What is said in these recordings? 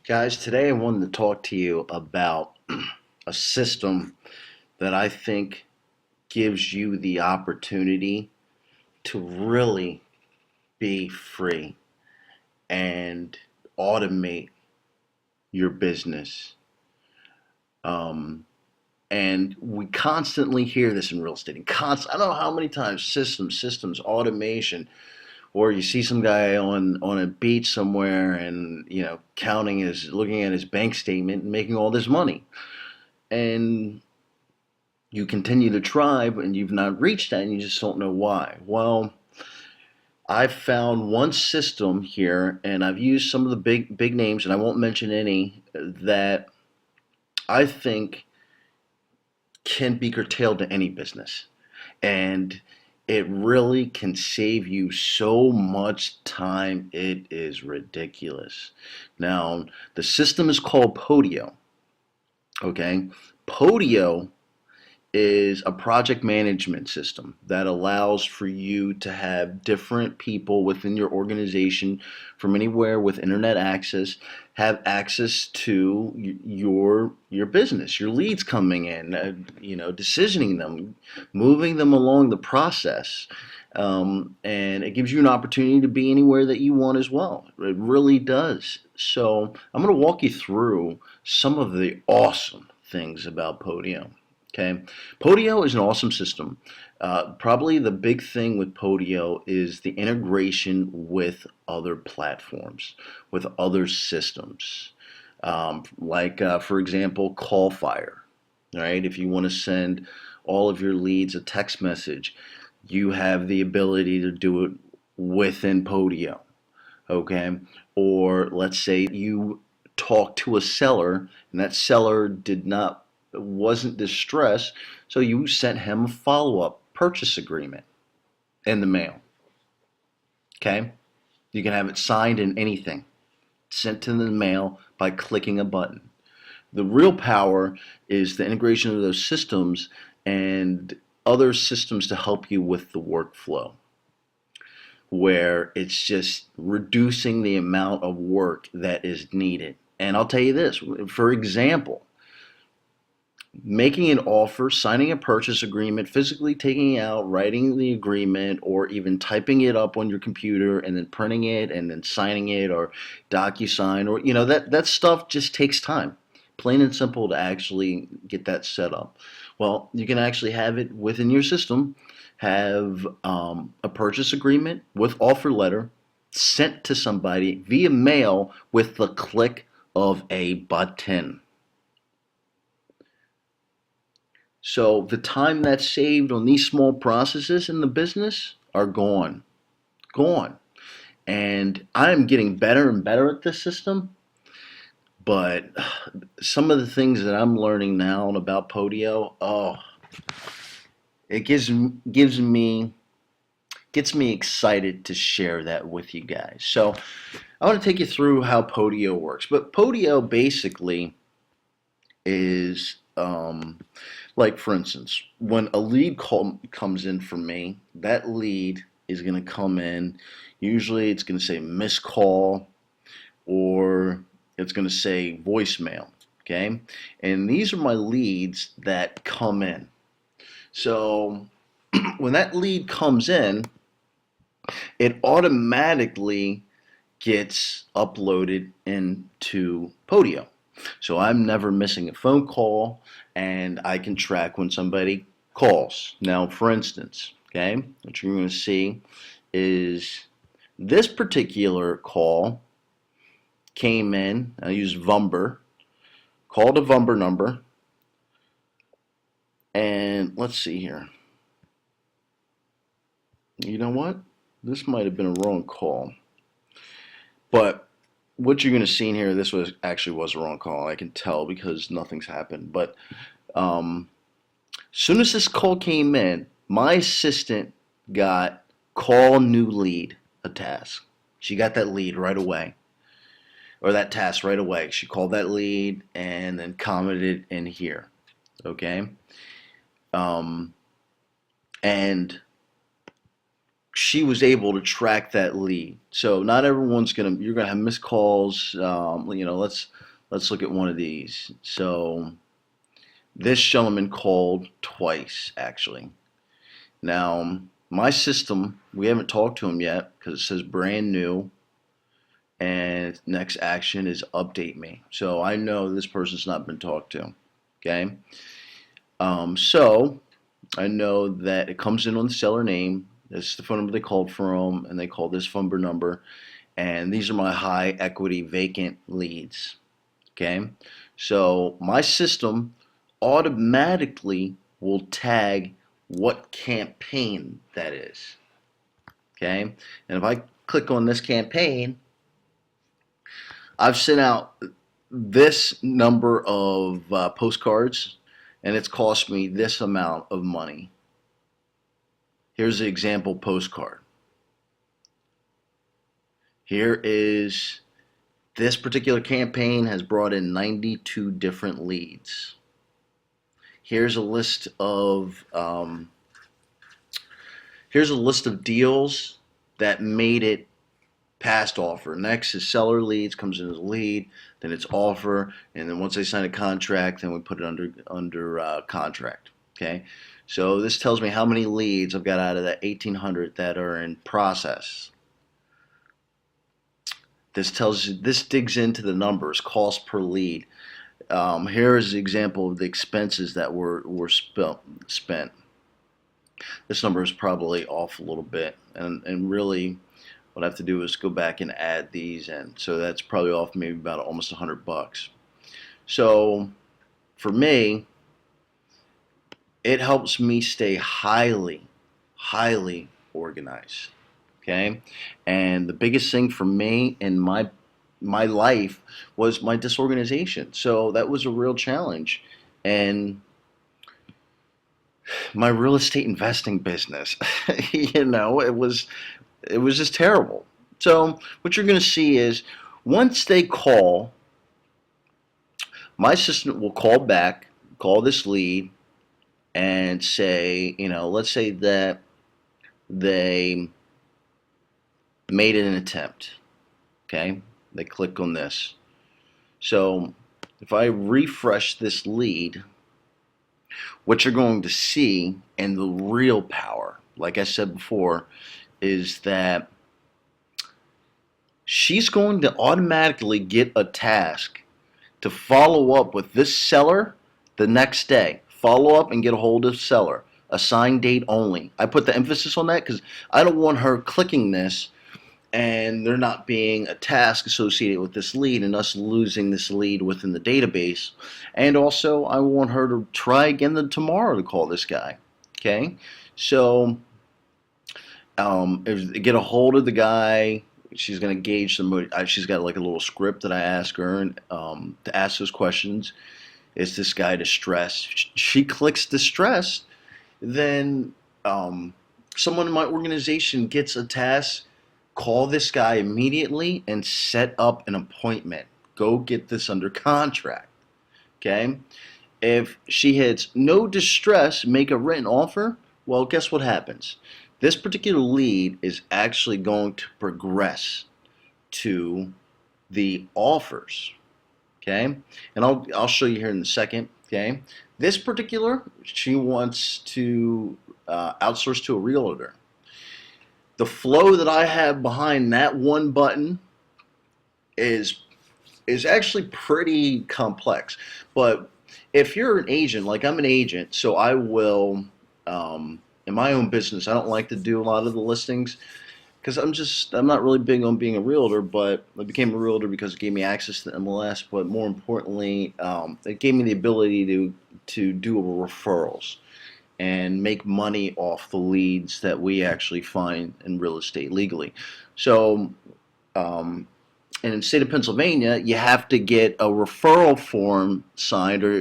Guys, today I wanted to talk to you about a system that I think gives you the opportunity to really be free and automate your business. Um, and we constantly hear this in real estate. I don't know how many times systems, automation, or you see some guy on a beach somewhere and looking at his bank statement and making all this money. And you continue to try, and you've not reached that, and you just don't know why. Well, I've found one system here, and I've used some of the big names, and I won't mention any, that I think can be curtailed to any business. And it really can save you so much time. It is ridiculous. Now, the system is called Podio. Okay? Podio is a project management system that allows for you to have different people within your organization from anywhere with internet access have access to your business, your leads coming in, decisioning them, moving them along the process. And it gives you an opportunity to be anywhere that you want as well. It really does. So I'm going to walk you through some of the awesome things about Podio. Okay, Podio is an awesome system. Probably the big thing with Podio is the integration with other platforms, with other systems. For example, CallFire. Right? If you want to send all of your leads a text message, you have the ability to do it within Podio. Okay, or let's say you talk to a seller and that seller wasn't distressed, so you sent him a follow-up purchase agreement in the mail. Okay? You can have it signed in anything, sent in the mail by clicking a button. The real power is the integration of those systems and other systems to help you with the workflow, where it's just reducing the amount of work that is needed. And I'll tell you this, for example, making an offer, signing a purchase agreement, physically taking it out, writing the agreement, or even typing it up on your computer and then printing it and then signing it, or DocuSign, or that stuff just takes time. Plain and simple to actually get that set up. Well, you can actually have it within your system, have a purchase agreement with offer letter sent to somebody via mail with the click of a button. So the time that's saved on these small processes in the business are gone. Gone. And I'm getting better and better at this system, but some of the things that I'm learning now about Podio, it gets me excited to share that with you guys. So I want to take you through how Podio works. But Podio basically is like, for instance, when a lead call comes in for me, that lead is going to come in. Usually it's going to say missed call, or it's going to say voicemail. Okay? And these are my leads that come in. So when that lead comes in, it automatically gets uploaded into Podio. So I'm never missing a phone call, and I can track when somebody calls. Now, for instance, okay, what you're going to see is this particular call came in. I used Vumber, called a Vumber number, and let's see here. You know what? This might have been a wrong call, but what you're going to see in here, this was a wrong call. I can tell because nothing's happened. But as soon as this call came in, my assistant got call new lead, a task. She got that lead right away, or that task right away. She called that lead and then commented in here. Okay, and she was able to track that lead. So not everyone's you're gonna have missed calls. Let's look at one of these. So this gentleman called twice actually. Now my system, we haven't talked to him yet because it says brand new, and next action is update me. So I know this person's not been talked to. Okay. So I know that it comes in on the seller name. This is the phone number they called from, and they called this phone number. And these are my high equity vacant leads. Okay, so my system automatically will tag what campaign that is. Okay, and if I click on this campaign, I've sent out this number of postcards, and it's cost me this amount of money. Here's the example postcard. Here is, this particular campaign has brought in 92 different leads. Here's a list of deals that made it past offer. Next is seller leads, comes in as a lead, then it's offer, and then once they sign a contract, then we put it under contract. Okay, so this tells me how many leads I've got out of that 1,800 that are in process. This digs into the numbers, cost per lead. Here is the example of the expenses that were spent. This number is probably off a little bit, and really what I have to do is go back and add these in. So that's probably off maybe about almost $100. So for me, it helps me stay highly organized. Okay, and the biggest thing for me in my life was my disorganization. So that was a real challenge, and my real estate investing business, it was just terrible. So what you're going to see is, once they call, my assistant will call back, call this lead, and say, let's say that they made an attempt. Okay, they click on this. So if I refresh this lead, what you're going to see, and the real power, like I said before, is that she's going to automatically get a task to follow up with this seller the next day. Follow up and get a hold of seller. Assigned date only. I put the emphasis on that because I don't want her clicking this and there not being a task associated with this lead and us losing this lead within the database. And also, I want her to try again tomorrow to call this guy. Okay, so get a hold of the guy. She's going to gauge she's got like a little script that I ask her to ask those questions. Is this guy distressed? She clicks distressed, then someone in my organization gets a task. Call this guy immediately and set up an appointment. Go get this under contract. Okay? If she hits no distress, make a written offer, well, guess what happens? This particular lead is actually going to progress to the offers. Okay? And I'll show you here in a second. Okay? This particular, she wants to outsource to a realtor. The flow that I have behind that one button is actually pretty complex. But if you're an agent, like I'm an agent, so I will, in my own business, I don't like to do a lot of the listings because I'm not really big on being a realtor, but I became a realtor because it gave me access to MLS, but more importantly, it gave me the ability to do referrals and make money off the leads that we actually find in real estate legally. So, and in the state of Pennsylvania, you have to get a referral form signed, or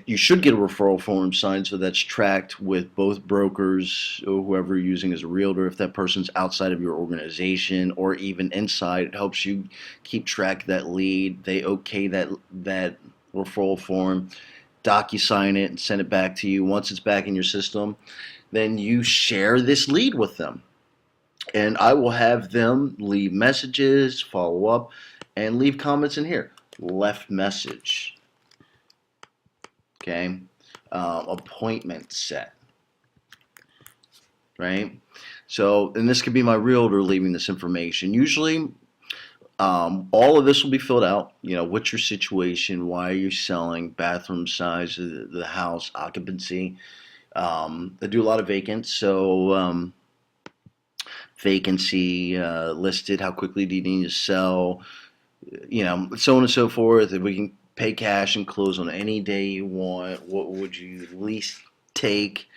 you should get a referral form signed so that's tracked with both brokers or whoever you're using as a realtor. If that person's outside of your organization or even inside, it helps you keep track of that lead. They okay that referral form, DocuSign it, and send it back to you. Once it's back in your system, then you share this lead with them. And I will have them leave messages, follow up, and leave comments in here. Left message. Okay. Appointment set. Right. So, and this could be my realtor leaving this information. Usually, all of this will be filled out. What's your situation? Why are you selling? Bathroom size of the house, occupancy. They do a lot of vacants, so vacancy listed. How quickly do you need to sell? So on and so forth. If we can pay cash and close on any day you want, what would you least take?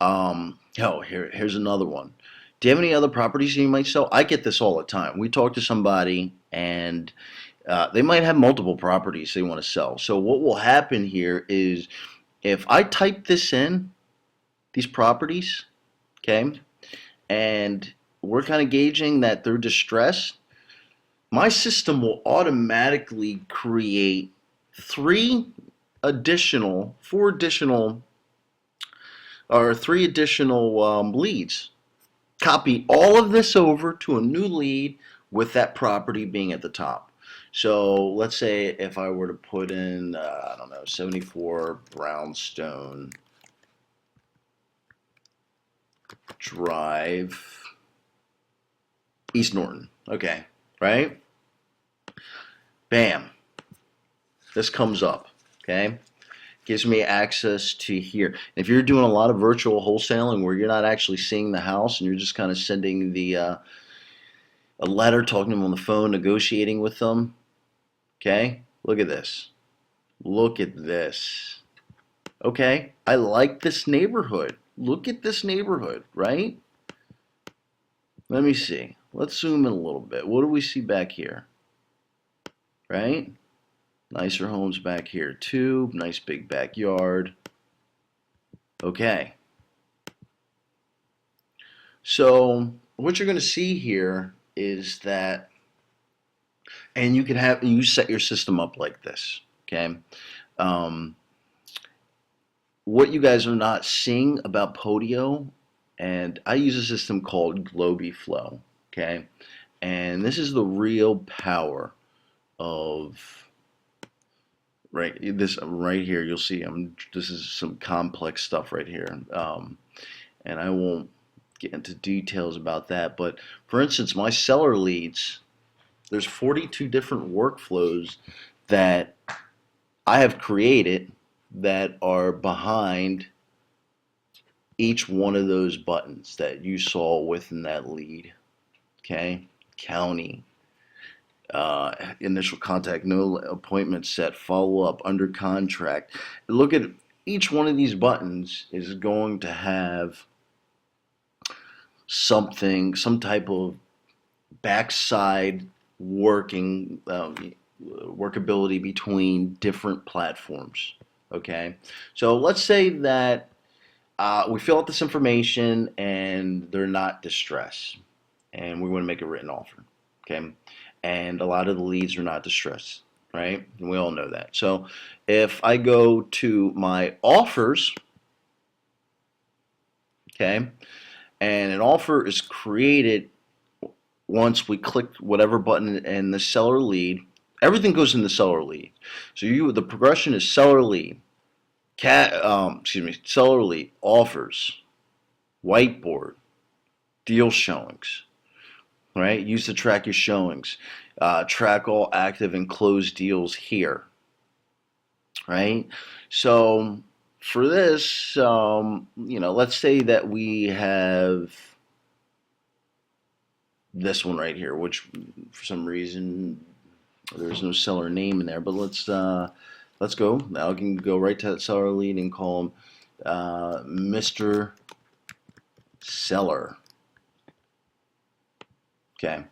Here's another one. Do you have any other properties you might sell? I get this all the time. We talk to somebody and they might have multiple properties they want to sell. So what will happen here is if I type this in, these properties, okay, and we're kind of gauging that they're distressed, my system will automatically create three additional leads. Copy all of this over to a new lead with that property being at the top. So let's say if I were to put in, 74 Brownstone Drive, East Norton. Okay, right? Bam. This comes up, okay? Gives me access to here. If you're doing a lot of virtual wholesaling where you're not actually seeing the house and you're just kind of sending a letter, talking to them on the phone, negotiating with them, okay? Look at this. Look at this. Okay, I like this neighborhood. Look at this neighborhood, right? Let me see. Let's zoom in a little bit. What do we see back here? Right? Nicer homes back here too. Nice big backyard. Okay. So what you're going to see here is that, and you set your system up like this. Okay. What you guys are not seeing about Podio, and I use a system called Globiflow. Okay. And this is the real power of this right here. You'll see this is some complex stuff right here, and I won't get into details about that, but for instance, my seller leads, there's 42 different workflows that I have created that are behind each one of those buttons that you saw within that lead. Okay, county, initial contact, no appointment set, follow up, under contract. Look at each one of these buttons is going to have some type of backside workability between different platforms. Okay, so let's say that we fill out this information and they're not distressed, and we want to make a written offer. Okay, and a lot of the leads are not distressed, right? And we all know that. So if I go to my offers, okay, and an offer is created once we click whatever button in the seller lead, everything goes in the seller lead. So the progression is seller lead, seller lead, offers, whiteboard, deal showings. Right? Use to track your showings. Track all active and closed deals here. Right? So for this, let's say that we have this one right here, which for some reason there's no seller name in there, but let's go. Now I can go right to that seller lead and call him Mr. Seller. Okay,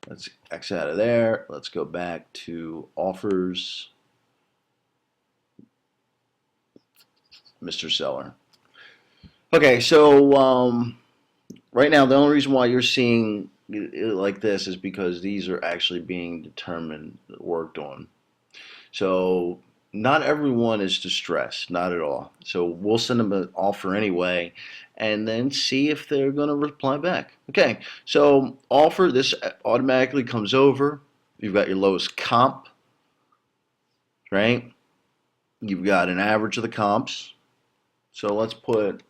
let's X out of there. Let's go back to offers, Mr. Seller. Okay, so right now the only reason why you're seeing it like this is because these are actually being determined, worked on. So not everyone is distressed, not at all. So we'll send them an offer anyway, and then see if they're going to reply back. Okay, so offer this automatically comes over. You've got your lowest comp, right? You've got an average of the comps. So let's put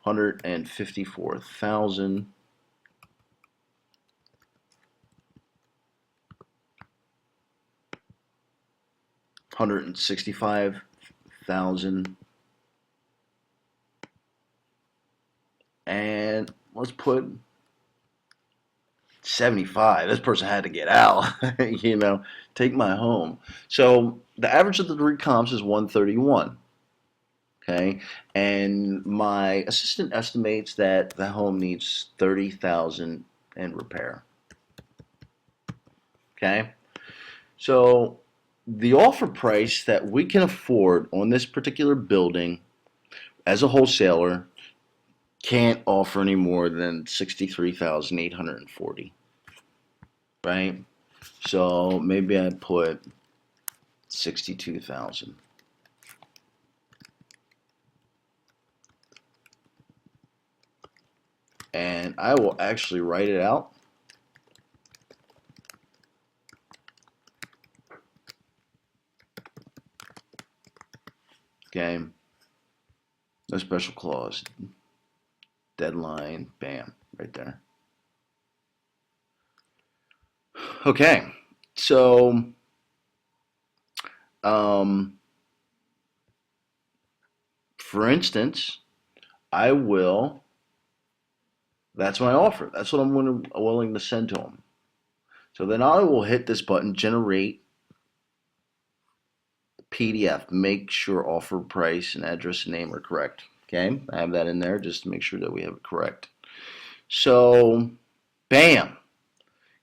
154,000. $165,000, and let's put 75. This person had to get out, take my home. So the average of the three comps is 131. Okay, and my assistant estimates that the home needs 30,000 in repair. Okay, so the offer price that we can afford on this particular building as a wholesaler can't offer any more than 63,840, right? So maybe I put 62,000. And I will actually write it out. Okay. No special clause. Deadline. Bam. Right there. Okay. So, for instance, I will, that's my offer. That's what I'm willing to send to them. So then I will hit this button, generate PDF. Make sure offer price and address and name are correct. Okay, I have that in there just to make sure that we have it correct. So, bam,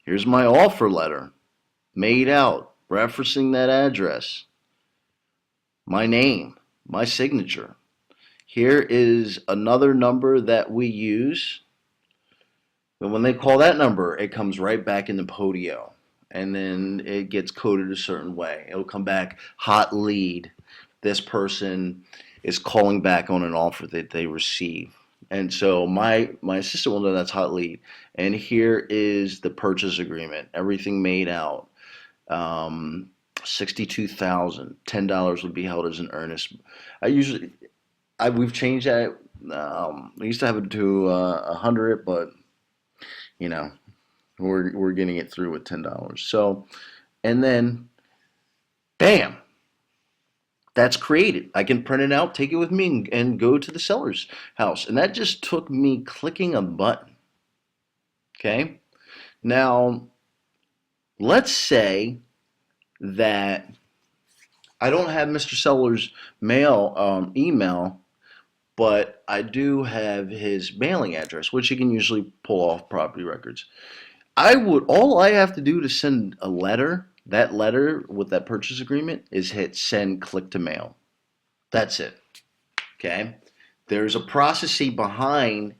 here's my offer letter made out, referencing that address, my name, my signature. Here is another number that we use. And when they call that number, it comes right back into Podio. And then it gets coded a certain way. It'll come back hot lead. This person is calling back on an offer that they receive. And so my assistant will know that's hot lead. And here is the purchase agreement. Everything made out. 62,000. $10 would be held as an earnest. We've changed that. I used to have it to 100, but you know, we're getting it through with $10. So, and then, bam, that's created. I can print it out, take it with me, and go to the seller's house. And that just took me clicking a button. Okay. Now, let's say that I don't have Mr. Seller's email, but I do have his mailing address, which you can usually pull off property records. All I have to do to send a letter, that letter with that purchase agreement, is hit send, click to mail. That's it. Okay. There's a processing behind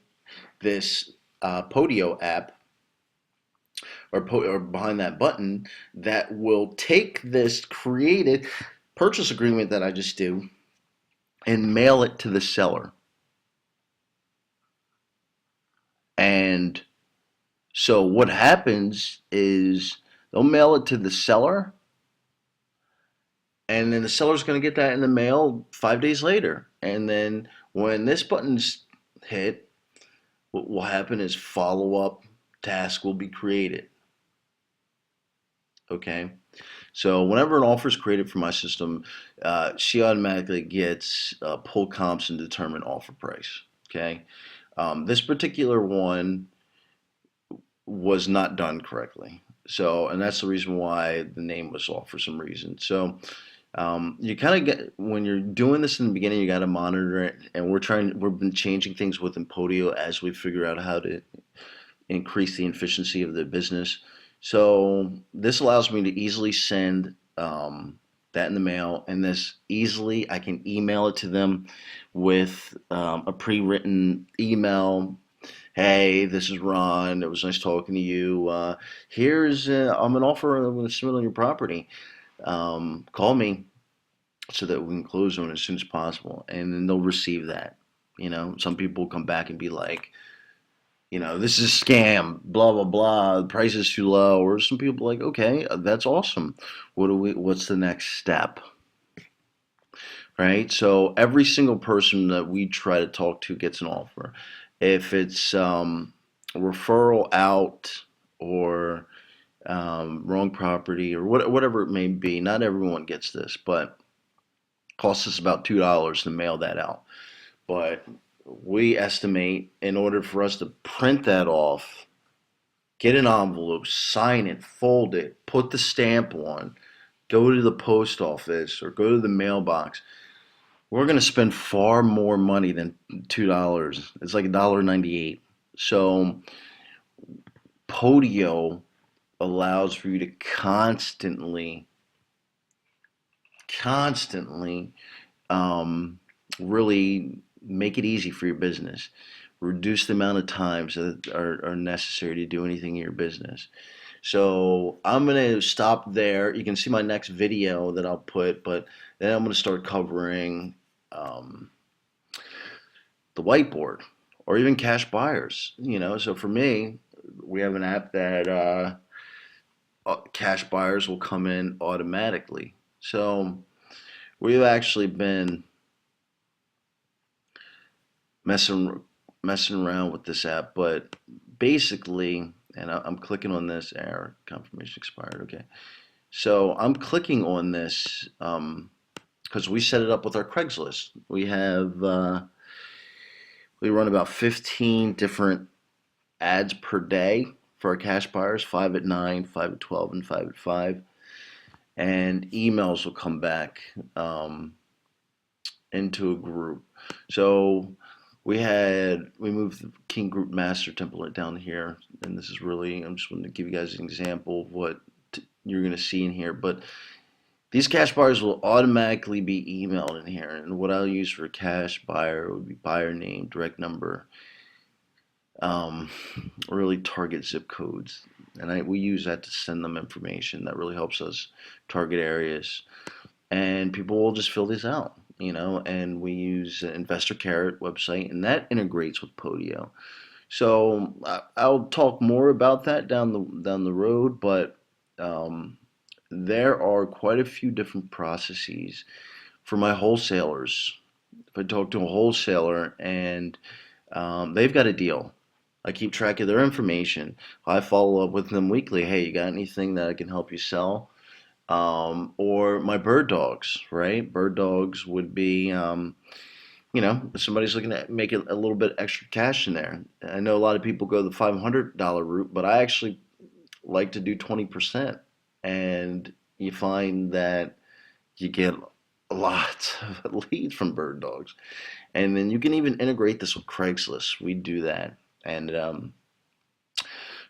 this Podio app, or behind that button, that will take this created purchase agreement that I just do and mail it to the seller. And so what happens is they'll mail it to the seller, and then the seller's going to get that in the mail 5 days later. And then when this button's hit, what will happen is follow-up task will be created. Okay, so whenever an offer is created for my system, she automatically gets pull comps and determine offer price. Okay, this particular one was not done correctly. So, and that's the reason why the name was off for some reason. So, you kind of get, when you're doing this in the beginning, you got to monitor it. And we've been changing things within Podio as we figure out how to increase the efficiency of the business. So this allows me to easily send that in the mail, and I can email it to them with a pre-written email. Hey, this is Ron. It was nice talking to you. Here's I'm an offer I'm going to submit on your property. Call me. so that we can close on it as soon as possible. And then they'll receive that. Some people come back and be like, this is a scam, blah blah blah. The price is too low. Or some people like, okay, that's awesome. What's the next step, right? So every single person that we try to talk to gets an offer. If it's referral out or wrong property or whatever it may be, not everyone gets this, but it costs us about $2 to mail that out. But we estimate in order for us to print that off, get an envelope, sign it, fold it, put the stamp on, go to the post office or go to the mailbox, we're going to spend far more money than $2. It's like $1.98. So Podio allows for you to constantly really make it easy for your business. Reduce the amount of times that are necessary to do anything in your business. So I'm going to stop there. You can see my next video that I'll put, but then I'm going to start covering the whiteboard or even cash buyers. So for me, we have an app that cash buyers will come in automatically. So we've actually been messing messing around with this app, but basically, and I'm clicking on this error confirmation expired. Okay, so I'm clicking on this because we set it up with our Craigslist. We run about 15 different ads per day for our cash buyers, 5 at 9, 5 at 12, and 5 at 5. And emails will come back into a group. So we moved the Keene Group Master template down here, and this is really, I'm just going to give you guys an example of what you're going to see in here. But these cash buyers will automatically be emailed in here, and what I'll use for a cash buyer would be buyer name, direct number, really target zip codes, and we use that to send them information. That really helps us target areas, and people will just fill these out. And we use an Investor Carrot website, and that integrates with Podio. So I'll talk more about that down the road, but um, there are quite a few different processes for my wholesalers. If I talk to a wholesaler and they've got a deal, I keep track of their information. I follow up with them weekly. Hey, you got anything that I can help you sell? Or my bird dogs, right? Bird dogs would be, if somebody's looking to make a little bit extra cash in there. I know a lot of people go the $500 route, but I actually like to do 20%. And you find that you get a lot of leads from bird dogs. And then you can even integrate this with Craigslist. We do that. And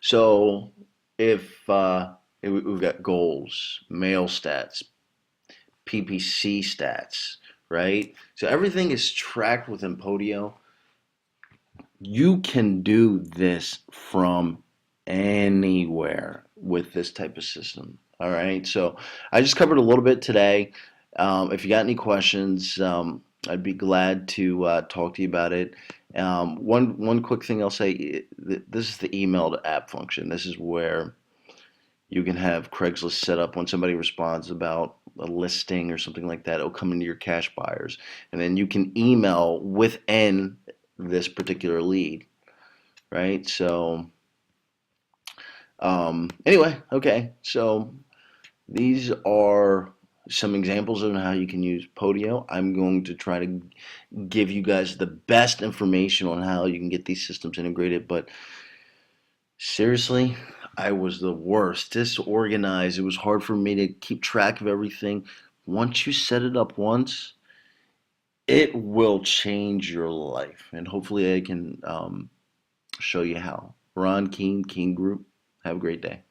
so if we've got goals, mail stats, PPC stats, right? So everything is tracked within Podio. You can do this from anywhere with this type of system. All right. So I just covered a little bit today. If you got any questions, I'd be glad to talk to you about it. One quick thing I'll say: this is the email to app function. This is where you can have Craigslist set up when somebody responds about a listing or something like that. It'll come into your cash buyers, and then you can email within this particular lead, right? So anyway, okay. So these are some examples of how you can use Podio. I'm going to try to give you guys the best information on how you can get these systems integrated, but seriously, I was the worst, disorganized. It was hard for me to keep track of everything. Once you set it up once, it will change your life. And hopefully I can show you how. Ron Keene, Keene Group. Have a great day.